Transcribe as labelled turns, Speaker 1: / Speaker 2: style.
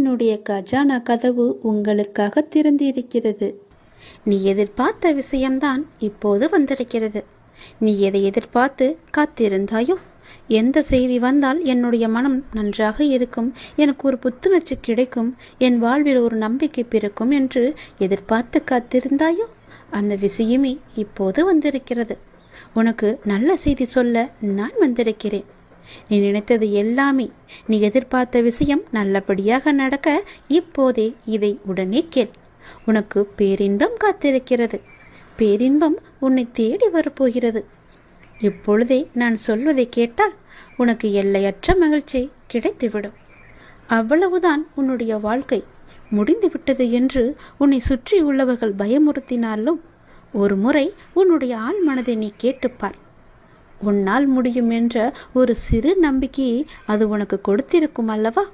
Speaker 1: என்னுடைய கஜானா கதவு உங்களுக்காக திறந்திருக்கிறது. நீ எதிர்பார்த்த விஷயம்தான் இப்போது வந்திருக்கிறது. நீ எதை எதிர்பார்த்து காத்திருந்தாயோ, எந்த செய்தி வந்தால் என்னுடைய மனம் நன்றாக இருக்கும், எனக்கு ஒரு புத்துணர்ச்சி கிடைக்கும், என் வாழ்வில் ஒரு நம்பிக்கை பிறக்கும் என்று எதிர்பார்த்து காத்திருந்தாயோ, அந்த விஷயமே இப்போது வந்திருக்கிறது. உனக்கு நல்ல செய்தி சொல்ல நான் வந்திருக்கிறேன். நீ நினைத்தது எல்லாமே, நீ எதிர்பார்த்த விஷயம் நல்லபடியாக நடக்க இப்போதே இதை உடனே கேள். உனக்கு பேரின்பம் காத்திருக்கிறது. பேரின்பம் உன்னை தேடி வரப்போகிறது. இப்பொழுதே நான் சொல்வதை கேட்டால் உனக்கு எல்லையற்ற மகிழ்ச்சி கிடைத்துவிடும். அவ்வளவுதான், உன்னுடைய வாழ்க்கை முடிந்துவிட்டது என்று உன்னை சுற்றி உள்ளவர்கள் பயமுறுத்தினாலும் ஒரு முறை உன்னுடைய ஆள் மனதை நீ கேட்டுப்பார். உன்னால் முடியும் என்ற ஒரு சிறு நம்பிக்கையை அது உனக்கு கொடுத்திருக்கும் அல்லவா?